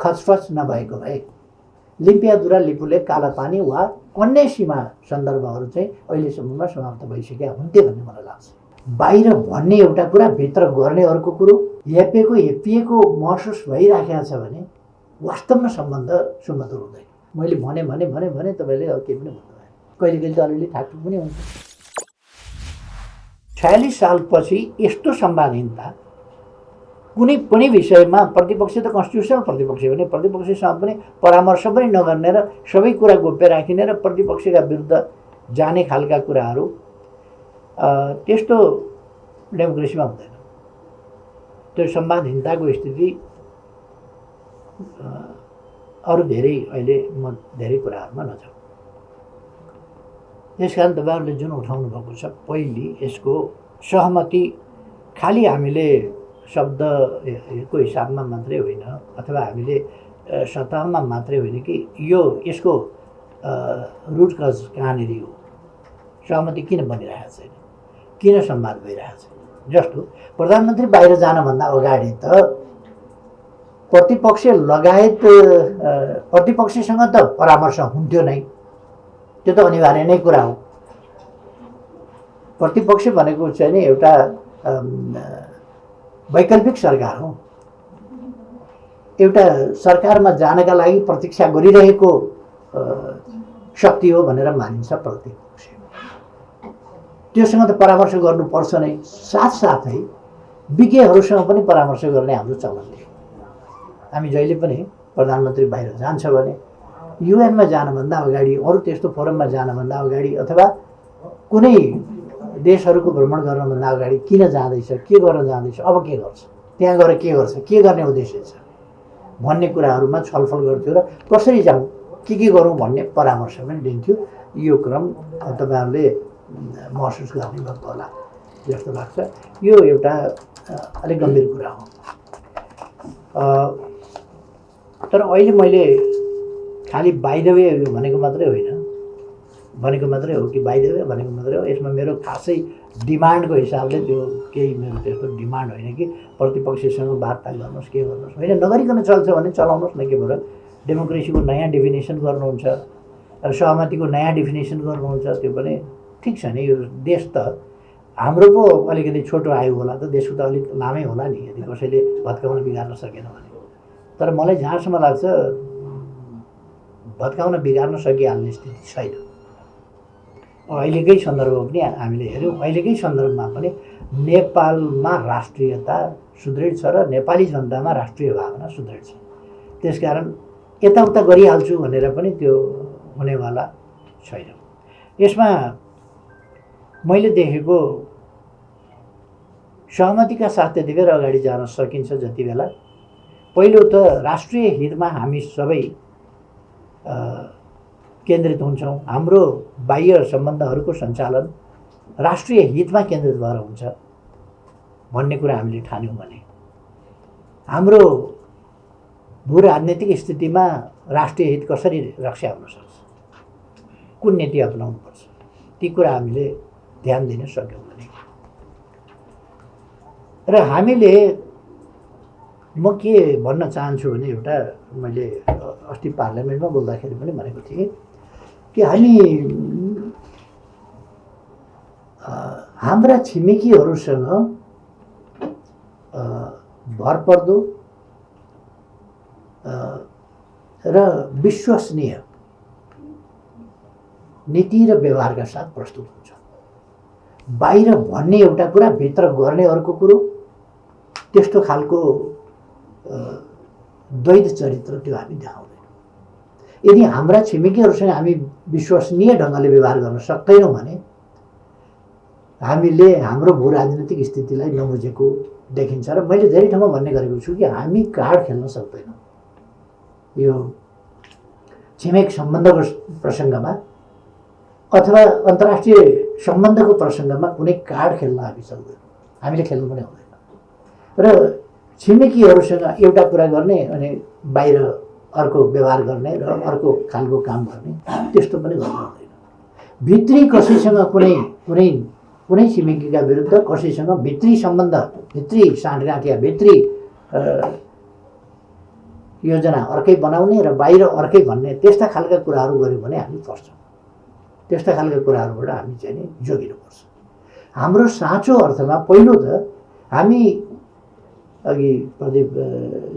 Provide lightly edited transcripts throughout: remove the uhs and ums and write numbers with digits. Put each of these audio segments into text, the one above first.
खचफच नभएको भए लिम्पियाधुरा लिपुले कालापानी वा अन्य सीमा सन्दर्भहरू चाहिँ अहिलेसम्ममा समाप्त भइसकेका हुन्थे भन्ने मलाई लाग्छ। बाहिर भन्ने एउटा कुरा, भित्र गर्ने अर्को कुरो, हेपिएको महसुस भइराखेको छ भने वास्तवमा सम्बन्ध सुमधुर हुँदैन। मैले भने तपाईँले केही पनि भन्नु भएन। कहिले त अलिअलि ठाकठुक पनि हुन्छ। 46 सालपछि यस्तो संवादहीनता कुनै पनि विषयमा प्रतिपक्ष त कन्स्टिट्युसनल प्रतिपक्ष भने प्रतिपक्षसँग पनि परामर्श पनि नगर्ने र सबै कुरा गोप्य राखिने र प्रतिपक्षका विरुद्ध जाने खालका कुराहरू त्यस्तो डेमोक्रेसीमा हुँदैन। त्यो संवादहीनताको स्थिति अरू धेरै अहिले म धेरै कुराहरूमा नजाउँ। त्यसकारण तपाईँहरूले जुन उठाउनु भएको छ, पहिले यसको सहमति खालि हामीले शब्दको हिसाबमा मात्रै होइन अथवा हामीले सतहमा मात्रै होइन कि यसको रुट कज कहाँनिर हो, सहमति किन बनिरहेको छैन, किन संवाद भइरहेको छैन। जस्तो प्रधानमन्त्री बाहिर जानभन्दा अगाडि त प्रतिपक्ष लगायत प्रतिपक्षसँग त परामर्श हुन्थ्यो नै, त्यो त अनिवार्य नै कुरा हो। प्रतिपक्ष भनेको चाहिँ नि एउटा वैकल्पिक सरकार हो, एउटा सरकारमा जानका लागि प्रतीक्षा गरिरहेको शक्ति हो भनेर मानिन्छ प्रतिपक्ष। त्योसँग त परामर्श गर्नुपर्छ नै। साथसाथै विज्ञहरूसँग पनि परामर्श गर्ने हाम्रो चलन थियो। हामी जहिले पनि प्रधानमन्त्री बाहिर जान्छ भने युएनमा जानभन्दा अगाडि, अरू त्यस्तो फोरममा जानभन्दा अगाडि अथवा कुनै देशहरूको भ्रमण गर्नभन्दा अगाडि किन जाँदैछ, के गर्न जाँदैछ, अब के गर्छ, त्यहाँ गएर के गर्छ, के गर्ने उद्देश्य छ भन्ने कुराहरूमा छलफल गर्थ्यो र कसरी जाउँ, के गरौँ भन्ने परामर्श पनि दिन्थ्यो। यो क्रम तपाईँहरूले महसुस गर्ने भएको होला जस्तो लाग्छ। यो एउटा अलिक गम्भीर कुरा हो। तर अहिले मैले खालि बाइ द वे भनेको मात्रै होइन, भनेको मात्रै हो कि बाइ द वे भनेको मात्रै हो। यसमा मेरो खासै डिमान्डको हिसाबले त्यो केही मेरो त्यस्तो डिमान्ड होइन कि प्रतिपक्षसँग वार्ता गर्नुहोस्, के गर्नुहोस्, होइन। नगरिकन चल्छ भने चलाउनुहोस् न। के भयो, डेमोक्रेसीको नयाँ डेफिनेसन गर्नुहुन्छ, सहमतिको नयाँ डेफिनेसन गर्नुहुन्छ, त्यो पनि ठिक छ नि। यो देश त हाम्रो पो अलिकति छोटो आयो होला त, देशको त अलिक लामै होला नि यदि कसैले भत्काउन बिगार्न सकेन भने। तर मलाई जहाँसम्म लाग्छ भत्काउन बिगार्न सकिहाल्ने स्थिति छैन। अहिलेकै सन्दर्भ पनि हामीले हेऱ्यौँ, अहिलेकै सन्दर्भमा पनि नेपालमा राष्ट्रियता सुदृढ छ र नेपाली जनतामा राष्ट्रिय भावना सुदृढ छ। त्यसकारण यताउता गरिहाल्छु भनेर पनि त्यो हुनेवाला छैन। यसमा मैले देखेको सहमतिका साथ त्यति बेला अगाडि जान सकिन्छ जति बेला पहिलो त राष्ट्रिय हितमा हामी सबै केन्द्रित हुन्छौँ। हाम्रो बाह्य सम्बन्धहरूको सञ्चालन राष्ट्रिय हितमा केन्द्रित भएर हुन्छ भन्ने कुरा हामीले ठान्यौँ भने हाम्रो भू राजनीतिक स्थितिमा राष्ट्रिय हित कसरी रक्षा हुन सक्छ, कुन नीति अपनाउनुपर्छ, ती कुरा हामीले ध्यान दिन सक्यौँ भने र हामीले म के भन्न चाहन्छु भने एउटा मैले अस्ति पार्लियामेन्टमा बोल्दाखेरि पनि भनेको थिएँ कि हामी हाम्रा छिमेकीहरूसँग भरपर्दो र विश्वसनीय नीति र व्यवहारका साथ प्रस्तुत हुन्छ। बाहिर भन्ने एउटा कुरा, भित्र गर्ने अर्को कुरो, त्यस्तो खालको द्वैत चरित्र त्यो हामी देखाउँदैनौँ। यदि हाम्रा छिमेकीहरूसँग हामी विश्वसनीय ढङ्गले व्यवहार गर्न सक्दैनौँ भने हामीले हाम्रो भू राजनीतिक स्थितिलाई नबुझेको देखिन्छ। र मैले धेरै ठाउँमा भन्ने गरेको छु कि हामी कार्ड खेल्न सक्दैनौँ। यो छिमेक सम्बन्धको प्रसङ्गमा अथवा अन्तर्राष्ट्रिय सम्बन्धको प्रसङ्गमा कुनै कार्ड खेल्न हामी सक्दैनौँ, हामीले खेल्नु पनि हुँदैन। र छिमेकीहरूसँग एउटा कुरा गर्ने अनि बाहिर अर्को व्यवहार गर्ने र अर्को खालको काम गर्ने, त्यस्तो पनि गर्नु हुँदैन। भित्री कसैसँग कुनै छिमेकीका विरुद्ध कसैसँग भित्री सम्बन्ध, भित्री साँठगाँठ या भित्री योजना अर्कै बनाउने र बाहिर अर्कै भन्ने त्यस्ता खालका कुराहरू गऱ्यौँ भने हामी फर्छौँ। त्यस्ता खालका कुराहरूबाट हामी चाहिँ नि जोगिनुपर्छ। हाम्रो साँचो अर्थमा पहिलो त हामी अघि प्रदीप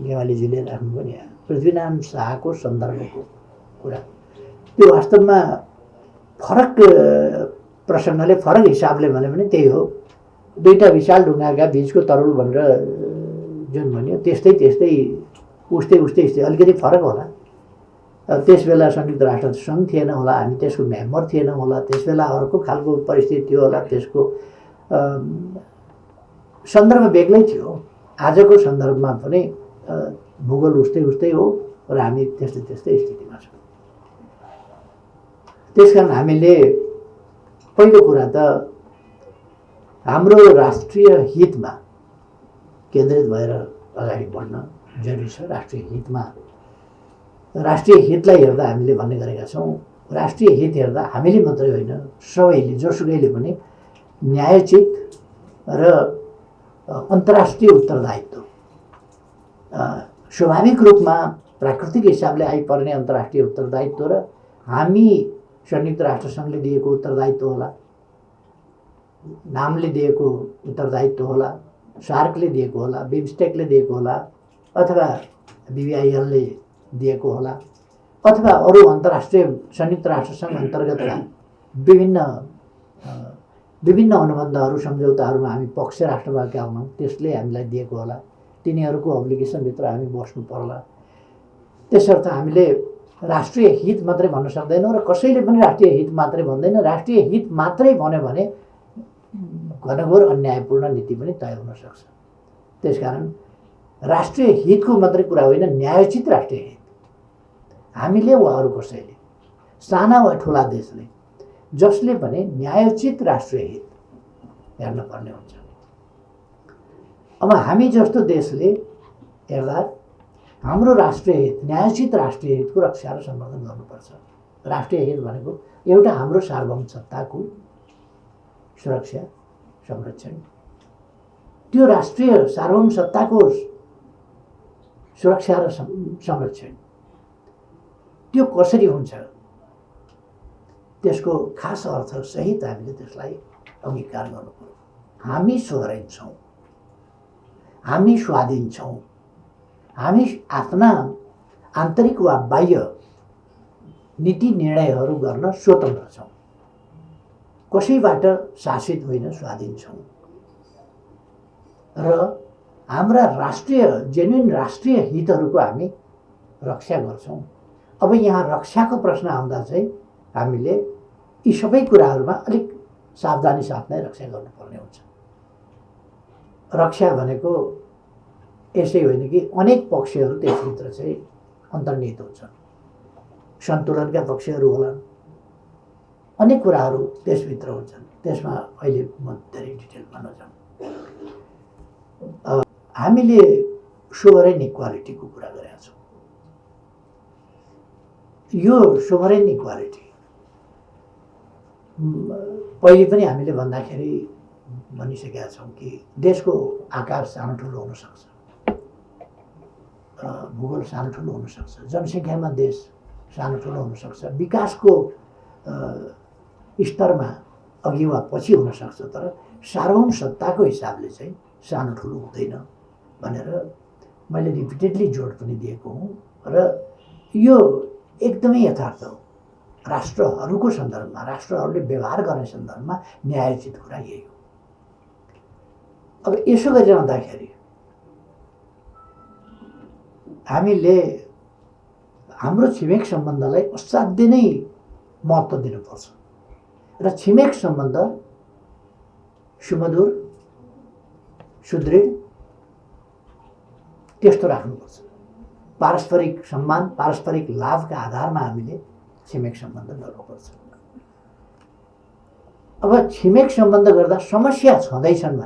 गेवालीजीले राख्नुभयो नि पृथ्वीनारायण शाहको सन्दर्भको कुरा, त्यो वास्तवमा फरक प्रसङ्गले फरक हिसाबले भन्यो भने त्यही हो। दुईटा विशाल ढुङ्गाका बीचको तरुल भनेर जुन भन्यो त्यस्तै त्यस्तै उस्तै अलिकति फरक होला। त्यस बेला संयुक्त राष्ट्र सङ्घ थिएन होला, हामी त्यसको मेम्बर थिएन होला, त्यस बेला अर्को खालको परिस्थिति थियो होला, त्यसको सन्दर्भ बेग्लै थियो। आजको सन्दर्भमा पनि भूगोल उस्तै हो र हामी त्यस्तै स्थितिमा छौँ। त्यसकारण हामीले पहिलो कुरा त हाम्रो राष्ट्रिय हितमा केन्द्रित भएर अगाडि बढ्न जरुरी छ। राष्ट्रिय हितलाई हेर्दा हामीले भन्ने गरेका छौँ, राष्ट्रिय हित हेर्दा हामीले मात्रै होइन सबैले जोसुकैले पनि न्यायोचित र अन्तर्राष्ट्रिय उत्तरदायित्व, स्वाभाविक रूपमा प्राकृतिक हिसाबले आइपर्ने अन्तर्राष्ट्रिय उत्तरदायित्व र हामी संयुक्त राष्ट्र सङ्घले दिएको उत्तरदायित्व होला, नामले दिएको उत्तरदायित्व होला, सार्कले दिएको होला, बिमस्टेकले दिएको होला, अथवा BBILले दिएको होला, अथवा अरू अन्तर्राष्ट्रिय संयुक्त राष्ट्र सङ्घ अन्तर्गतका विभिन्न अनुबन्धहरू सम्झौताहरूमा हामी पक्ष राष्ट्र भएका हुनौँ, त्यसले हामीलाई दिएको होला। तिनीहरूको अब्लिगेसनभित्र हामी बस्नु पर्ला। त्यसर्थ हामीले राष्ट्रिय हित मात्रै भन्न सक्दैनौँ र कसैले पनि राष्ट्रिय हित मात्रै भन्दैन। राष्ट्रिय हित मात्रै भन्यो भने घनघोर अन्यायपूर्ण नीति पनि तय हुन सक्छ। त्यसकारण राष्ट्रिय हितको मात्रै कुरा होइन, न्यायोचित राष्ट्रिय हित हामीले वा अरू कसैले, साना वा ठुला देशले, जसले पनि न्यायोचित राष्ट्रिय हित हेर्न पर्ने हुन्छ। अब हामी जस्तो देशले हेर्दा हाम्रो राष्ट्रिय हित, न्यायोचित राष्ट्रिय हितको रक्षा र सम्वर्धन गर्नुपर्छ। राष्ट्रिय हित भनेको एउटा हाम्रो सार्वभौम सत्ताको सुरक्षा संरक्षण। त्यो राष्ट्रिय सार्वभौम सत्ताको सुरक्षा र संरक्षण त्यो कसरी हुन्छ, त्यसको खास अर्थ सहित हामीले त्यसलाई अंगीकार गर्नुपर्छ। हामी सोभरेन छौँ, हामी स्वाधीन छौँ, हामी आफ्ना आन्तरिक वा बाह्य नीति निर्णयहरू गर्न स्वतन्त्र छौँ, कसैबाट शासित होइन, स्वाधीन छौँ र हाम्रा राष्ट्रिय जेन्युन राष्ट्रिय हितहरूको हामी रक्षा गर्छौँ। अब यहाँ रक्षाको प्रश्न आउँदा चाहिँ हामीले यी सबै कुराहरूमा अलिक सावधानी साथ नै रक्षा गर्नुपर्ने हुन्छ। रक्षा भनेको यसै होइन कि अनेक पक्षहरू त्यसभित्र चाहिँ अन्तर्निहित हुन्छन्, सन्तुलनका पक्षहरू होलान्, अनेक कुराहरू त्यसभित्र हुन्छन्। त्यसमा अहिले म धेरै डिटेल भन्न जाऊँ। हामीले सोभरेन इक्वालिटीको कुरा गरेका छौँ। यो सोभरेन इक्वालिटी पहिले पनि हामीले भन्दाखेरि भनिसकेका छौँ कि देशको आकार सानो ठुलो हुनसक्छ, भूगोल सानो ठुलो हुनसक्छ, जनसङ्ख्यामा देश सानो ठुलो हुनसक्छ, विकासको स्तरमा अघि वा पछि हुनसक्छ, तर सार्वभौम सत्ताको हिसाबले चाहिँ सानो ठुलो हुँदैन भनेर मैले रिपिटेडली जोड पनि दिएको हुँ र यो एकदमै यथार्थ हो। राष्ट्रहरूको सन्दर्भमा, राष्ट्रहरूले व्यवहार गर्ने सन्दर्भमा न्यायोचित कुरा यही हो। अब यसो गरिरहँदाखेरि हामीले हाम्रो छिमेक सम्बन्धलाई असाध्यै नै महत्त्व दिनुपर्छ र छिमेक सम्बन्ध सुमधुर, सुदृढ त्यस्तो राख्नुपर्छ। पारस्परिक सम्मान, पारस्परिक लाभका आधारमा हामीले छिमेक सम्बन्ध गर्नुपर्छ। अब छिमेक सम्बन्ध गर्दा समस्या छँदैछन्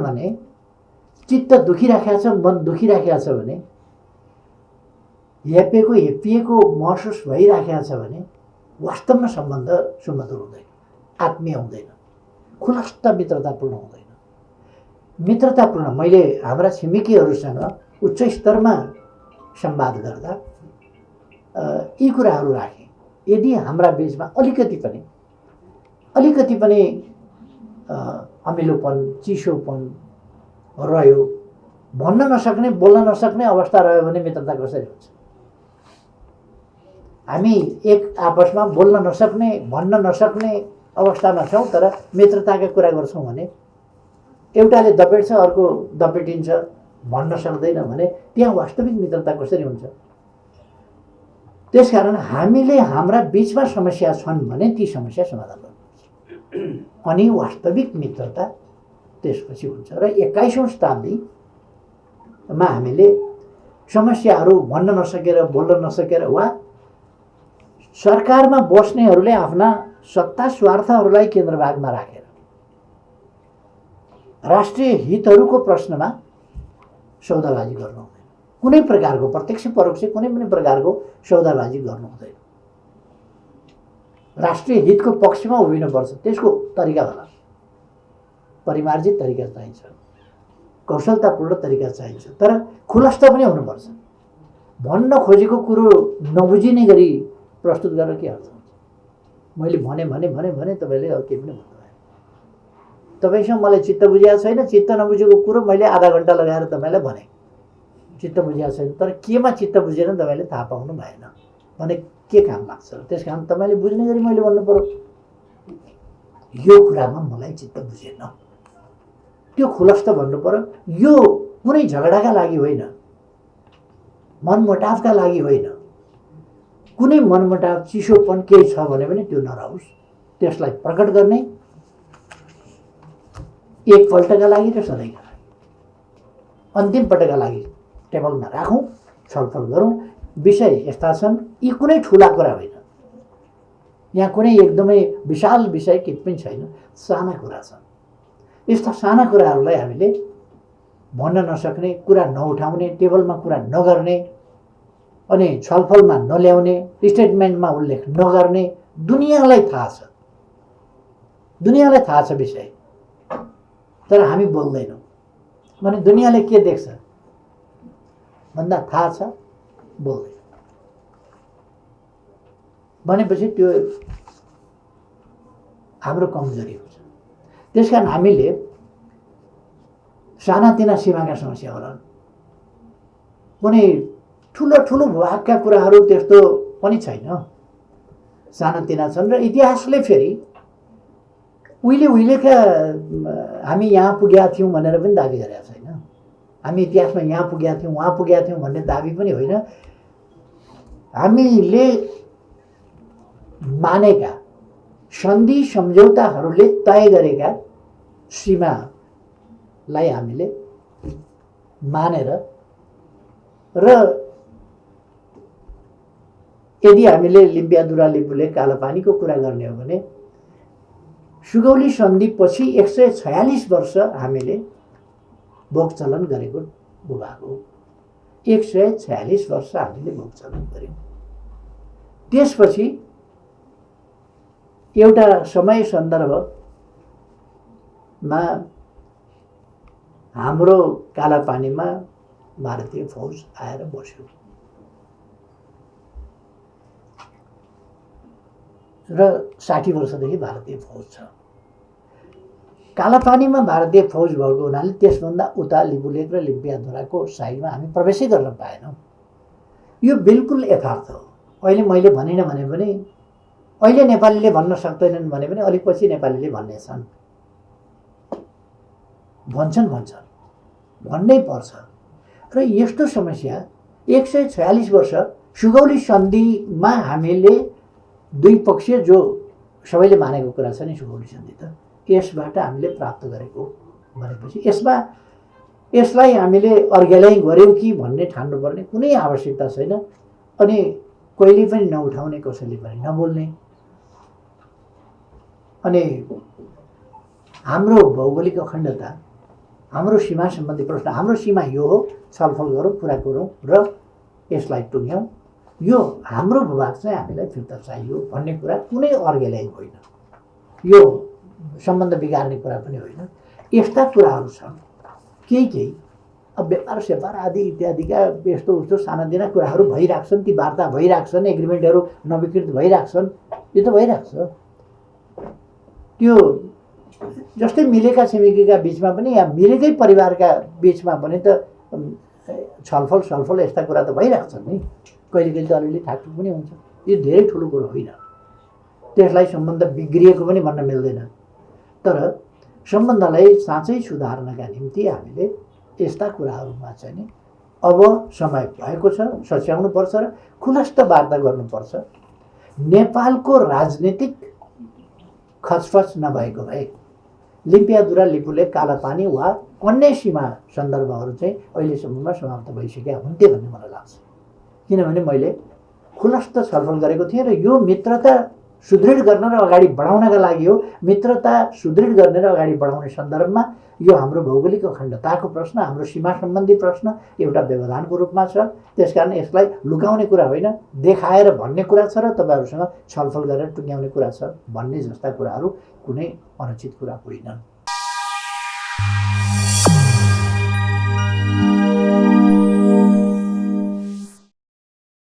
भने चित्त दुखिराखेको छ, मन दुखिराखेको छ भने, हेपिएको महसुस भइराखेको छ भने वास्तवमा सम्बन्ध सुमधुर हुँदैन, आत्मीय हुँदैन, खुलस्त मित्रतापूर्ण हुँदैन। मित्रतापूर्ण मैले हाम्रा छिमेकीहरूसँग उच्च स्तरमा संवाद गर्दा यी कुराहरू राखेँ। यदि हाम्रा बीचमा अलिकति पनि अमिलोपन चिसोपन रह्यो, भन्न नसक्ने बोल्न नसक्ने अवस्था रह्यो भने मित्रता कसरी हुन्छ? हामी एक आपसमा बोल्न नसक्ने भन्न नसक्ने अवस्थामा छौँ तर मित्रताका कुरा गर्छौँ भने एउटाले दपेट्छ अर्को दपेटिन्छ भन्न सक्दैन भने त्यहाँ वास्तविक मित्रता कसरी हुन्छ? त्यसकारण हामीले हाम्रा बीचमा समस्या छन् भने ती समस्या समाधान गर्नुपर्छ अनि वास्तविक मित्रता त्यसपछि हुन्छ। र 21औं शताब्दीमा हामीले समस्याहरू भन्न नसकेर बोल्न नसकेर वा सरकारमा बस्नेहरूले आफ्ना सत्ता स्वार्थहरूलाई केन्द्रभागमा राखेर राष्ट्रिय हितहरूको प्रश्नमा सौदाबाजी गर्नु हुँदैन। कुनै प्रकारको प्रत्यक्ष परोक्ष कुनै पनि प्रकारको सौदाबाजी गर्नु हुँदैन। राष्ट्रिय हितको पक्षमा उभिनुपर्छ। त्यसको तरिका होला परिमार्जित तरिका चाहिन्छ, कौशलतापूर्ण तरिका चाहिन्छ, तर खुलस्त पनि हुनुपर्छ। भन्न खोजेको कुरो नबुझिने गरी प्रस्तुत गरेर के अर्थ हुन्छ? मैले भने तपाईँले केही पनि भन्नु भएन। तपाईँसँग मलाई चित्त बुझेको छैन, चित्त नबुझेको कुरो मैले आधा घन्टा लगाएर तपाईँलाई भने चित्त बुझेको छैन, तर केमा चित्त बुझेन तपाईँले थाहा पाउनु भएन भने के काम लाग्छ? त्यस कारण तपाईँले बुझ्ने गरी मैले भन्नु पर्यो यो कुरामा मलाई चित्त बुझेन, त्यो खुलस्त भन्नु पर्यो। यो कुनै झगडाका लागि होइन, मनमुटावका लागि होइन। कुनै मनमुटाव चिसोपन केही छ भने पनि त्यो नरहोस्, त्यसलाई प्रकट गर्ने एकपल्टका लागि र सधैँका लागि अन्तिम पटकका लागि टेबलमा राखौँ, छलफल गरौँ। विषय यस्ता छन्, यी कुनै ठुला कुरा होइन, यहाँ कुनै एकदमै विशाल विषय के पनि छैन, साना कुरा छन्। यस्ता साना कुराहरूलाई हामीले भन्न नसक्ने, कुरा नउठाउने, टेबलमा कुरा नगर्ने अनि छलफलमा नल्याउने, स्टेटमेन्टमा उल्लेख नगर्ने दुनियाँलाई थाहा छ, दुनियाँलाई थाहा छ विषय, तर हामी बोल्दैनौँ भने दुनियाँले के देख्छ भन्दा थाहा छ बोल्दैन भनेपछि त्यो हाम्रो कमजोरी हुन्छ। त्यसकारण हामीले सानातिना सीमाका समस्या होलान्, कुनै ठुलो ठुलो भूभागका कुराहरू त्यस्तो पनि छैन, सानातिना छन्। र इतिहासले फेरि उहिलेका हामी यहाँ पुगेका थियौँ भनेर पनि दाबी गरेका छैन। हामी इतिहासमा यहाँ पुगेका थियौँ वहाँ पुगेका थियौँ भन्ने दाबी पनि होइन। हामीले मानेका सन्धि सम्झौताहरूले तय गरेका सीमालाई हामीले मानेर र यदि हामीले लिम्पियादुरा लिम्बुले कालापानीको कुरा गर्ने हो भने सुगौली सन्धिपछि 146 वर्ष हामीले भोगचलन गरेको भूभाग हो। 146 वर्ष हामीले भोगचलन गऱ्यौँ। त्यसपछि एउटा समय सन्दर्भमा हाम्रो कालापानीमा भारतीय फौज आएर बस्यो र 60 वर्षदेखि भारतीय फौज छ। कालापानीमा भारतीय फौज भएको हुनाले त्यसभन्दा उता लिपुलेक र लिम्पियाधुराको साइडमा हामी प्रवेशै गर्न पाएनौँ। यो बिल्कुल यथार्थ हो। अहिले मैले भनिनँ भने पनि अहिले नेपालीले भन्न सक्दैनन् भने पनि अलिक पछि नेपालीले भन्नेछन्, भन्छन् भन्नै पर्छ। र यस्तो समस्या 146 वर्ष सुगौली सन्धिमा हामीले दुई पक्षीय जो सबैले मानेको कुरा छ नि सुगौली सन्धि त यसबाट हामीले प्राप्त गरेको भनेपछि यसलाई हामीले अर्ग्यालाइ गर्यौँ कि भन्ने ठान्नुपर्ने कुनै आवश्यकता छैन। अनि कहिले पनि नउठाउने, कसैले पनि नबोल्ने। अनि हाम्रो भौगोलिक अखण्डता, हाम्रो सीमा सम्बन्धी प्रश्न, हाम्रो सीमा यो हो, छलफल गरौँ, कुरा गरौँ र यसलाई टुङ्ग्यौँ। यो हाम्रो भूभाग चाहिँ हामीलाई फिर्ता चाहियो भन्ने कुरा कुनै अर्ग्यालाइ होइन, यो सम्बन्ध बिगार्ने कुरा पनि होइन। यस्ता कुराहरू छन् केही अब व्यापार स्यापार आदि इत्यादिका यस्तो उस्तो सानातिना कुराहरू भइराख्छन्, ती वार्ता भइराख्छन्, एग्रिमेन्टहरू नवीकृत भइराख्छन्, यो त भइराख्छ। त्यो जस्तै मिलेका छिमेकीका बिचमा पनि या मिलेकै परिवारका बिचमा पनि त छलफल यस्ता कुरा त भइराख्छन् नि। कहिले कहिले त अलिअलि ठाकठुक पनि हुन्छ। यो धेरै ठुलो कुरो होइन, त्यसलाई सम्बन्ध बिग्रिएको पनि भन्न मिल्दैन। तर सम्बन्धलाई साँच्चै सुधार्नका निम्ति हामीले यस्ता कुराहरूमा चाहिँ नि अब समय भएको छ, सच्याउनुपर्छ र खुलस्त वार्ता गर्नुपर्छ। नेपालको राजनीतिक खचफच नभएको भए लिम्पियाधुरा लिपुलेक कालापानी वा अन्य सीमा सन्दर्भहरू चाहिँ अहिलेसम्ममा समाप्त भइसकेका हुन्थे भन्ने मलाई लाग्छ। किनभने मैले खुलस्त छलफल गरेको थिएँ र यो मित्रता सुदृढ गर्न र अगाडि बढाउनका लागि हो। मित्रता सुदृढ गर्ने र अगाडि बढाउने सन्दर्भमा यो हाम्रो भौगोलिक अखण्डताको प्रश्न, हाम्रो सीमा सम्बन्धी प्रश्न एउटा व्यवधानको रूपमा छ। त्यसकारण यसलाई लुकाउने कुरा होइन, देखाएर भन्ने कुरा छ र तपाईँहरूसँग छलफल गरेर टुङ्ग्याउने कुरा छ भन्ने जस्ता कुराहरू कुनै अनुचित कुरा होइनन्।